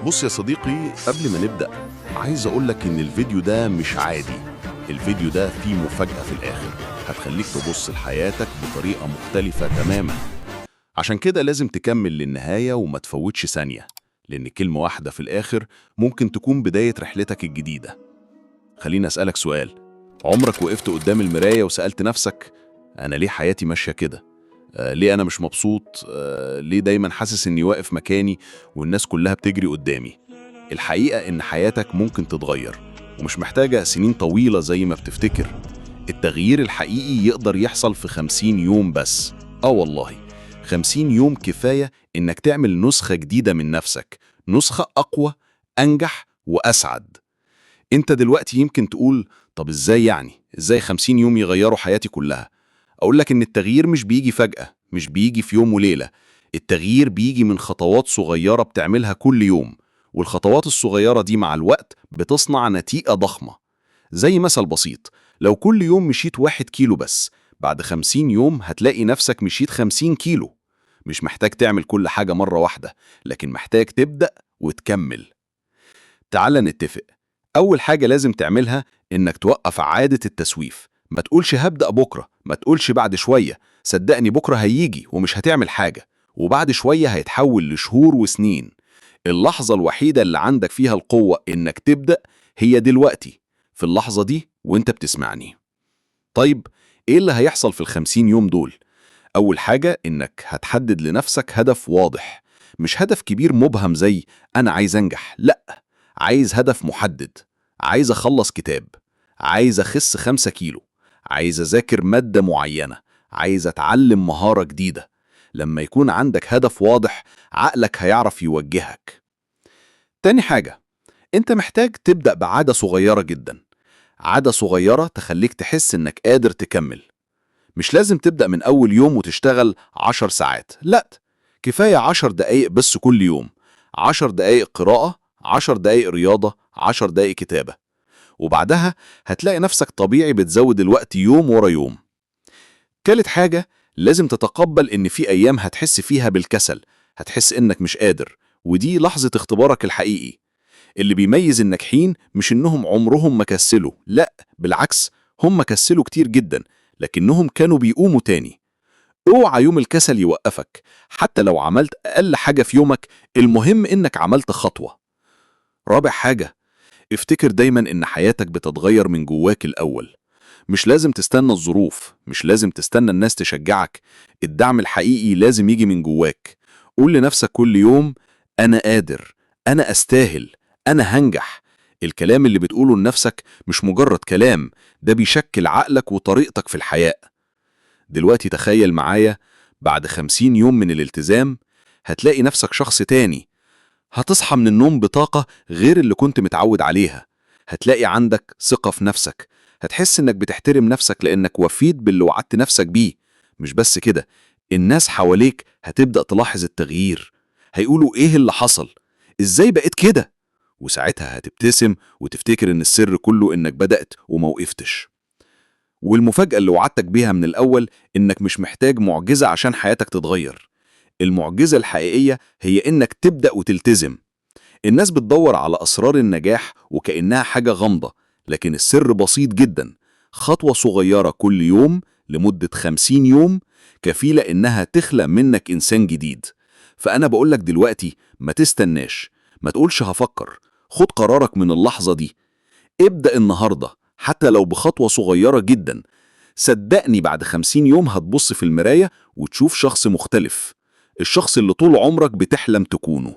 بص يا صديقي، قبل ما نبدأ عايز أقولك إن الفيديو ده مش عادي. الفيديو ده فيه مفاجأة في الآخر هتخليك تبص لحياتك بطريقة مختلفة تماما. عشان كده لازم تكمل للنهاية وما تفوتش ثانية، لأن كلمة واحدة في الآخر ممكن تكون بداية رحلتك الجديدة. خليني أسألك سؤال: عمرك وقفت قدام المراية وسألت نفسك أنا ليه حياتي ماشية كده؟ ليه أنا مش مبسوط؟ ليه دايما حاسس إني واقف مكاني والناس كلها بتجري قدامي؟ الحقيقة إن حياتك ممكن تتغير، ومش محتاجة سنين طويلة زي ما بتفتكر. التغيير الحقيقي يقدر يحصل في 50 يوم بس. والله 50 يوم كفاية إنك تعمل نسخة جديدة من نفسك، نسخة أقوى، أنجح وأسعد. أنت دلوقتي يمكن تقول: طب إزاي يعني؟ إزاي 50 يوم يغيروا حياتي كلها؟ أقول لك إن التغيير مش بيجي فجأة، مش بيجي في يوم وليلة. التغيير بيجي من خطوات صغيرة بتعملها كل يوم، والخطوات الصغيرة دي مع الوقت بتصنع نتيجة ضخمة. زي مثل بسيط: لو كل يوم مشيت 1 كيلو بس، بعد 50 يوم هتلاقي نفسك مشيت 50 كيلو. مش محتاج تعمل كل حاجة مرة واحدة، لكن محتاج تبدأ وتكمل. تعال نتفق. أول حاجة لازم تعملها إنك توقف عادة التسويف. ما تقولش هبدأ بكرة، ما تقولش بعد شوية. صدقني بكرة هيجي ومش هتعمل حاجة، وبعد شوية هيتحول لشهور وسنين. اللحظة الوحيدة اللي عندك فيها القوة إنك تبدأ هي دلوقتي، في اللحظة دي وإنت بتسمعني. طيب، إيه اللي هيحصل في ال50 يوم دول؟ أول حاجة إنك هتحدد لنفسك هدف واضح. مش هدف كبير مبهم زي أنا عايز أنجح، لأ. عايز هدف محدد. عايز أخلص كتاب، عايز أخس 5 كيلو، عايز أذاكر مادة معينة، عايز أتعلم مهارة جديدة. لما يكون عندك هدف واضح، عقلك هيعرف يوجهك. تاني حاجة، أنت محتاج تبدأ بعادة صغيرة جدا. عادة صغيرة تخليك تحس إنك قادر تكمل. مش لازم تبدأ من أول يوم وتشتغل 10 ساعات، لأ. كفاية 10 دقايق بس كل يوم. 10 دقايق قراءة، 10 دقايق رياضة، 10 دقايق كتابة. وبعدها هتلاقي نفسك طبيعي بتزود الوقت يوم ورا يوم. تالت حاجة، لازم تتقبل إن في أيام هتحس فيها بالكسل، هتحس إنك مش قادر، ودي لحظة اختبارك الحقيقي. اللي بيميز الناجحين مش إنهم عمرهم ما كسلوا، لأ، بالعكس، هم كسلوا كتير جدا، لكنهم كانوا بيقوموا تاني. اوعى يوم الكسل يوقفك. حتى لو عملت أقل حاجة في يومك، المهم إنك عملت خطوة. رابع حاجة، افتكر دايما إن حياتك بتتغير من جواك الأول. مش لازم تستنى الظروف، مش لازم تستنى الناس تشجعك. الدعم الحقيقي لازم يجي من جواك. قول لنفسك كل يوم: أنا قادر، أنا أستاهل، أنا هنجح. الكلام اللي بتقوله لنفسك مش مجرد كلام، ده بيشكل عقلك وطريقتك في الحياة. دلوقتي تخيل معايا، بعد 50 يوم من الالتزام هتلاقي نفسك شخص تاني. هتصحى من النوم بطاقة غير اللي كنت متعود عليها. هتلاقي عندك ثقة في نفسك. هتحس إنك بتحترم نفسك لأنك وفيت باللي وعدت نفسك بيه. مش بس كده، الناس حواليك هتبدأ تلاحظ التغيير. هيقولوا: إيه اللي حصل؟ إزاي بقيت كده؟ وساعتها هتبتسم وتفتكر إن السر كله إنك بدأت وموقفتش. والمفاجأة اللي وعدتك بيها من الأول إنك مش محتاج معجزة عشان حياتك تتغير. المعجزة الحقيقية هي إنك تبدأ وتلتزم. الناس بتدور على أسرار النجاح وكأنها حاجة غامضة، لكن السر بسيط جدا. خطوة صغيرة كل يوم لمدة 50 يوم كفيلة إنها تخلق منك إنسان جديد. فأنا بقولك دلوقتي، ما تستناش، ما تقولش هفكر. خد قرارك من اللحظة دي. ابدأ النهاردة، حتى لو بخطوة صغيرة جدا. صدقني بعد 50 يوم هتبص في المراية وتشوف شخص مختلف. الشخص اللي طول عمرك بتحلم تكونه.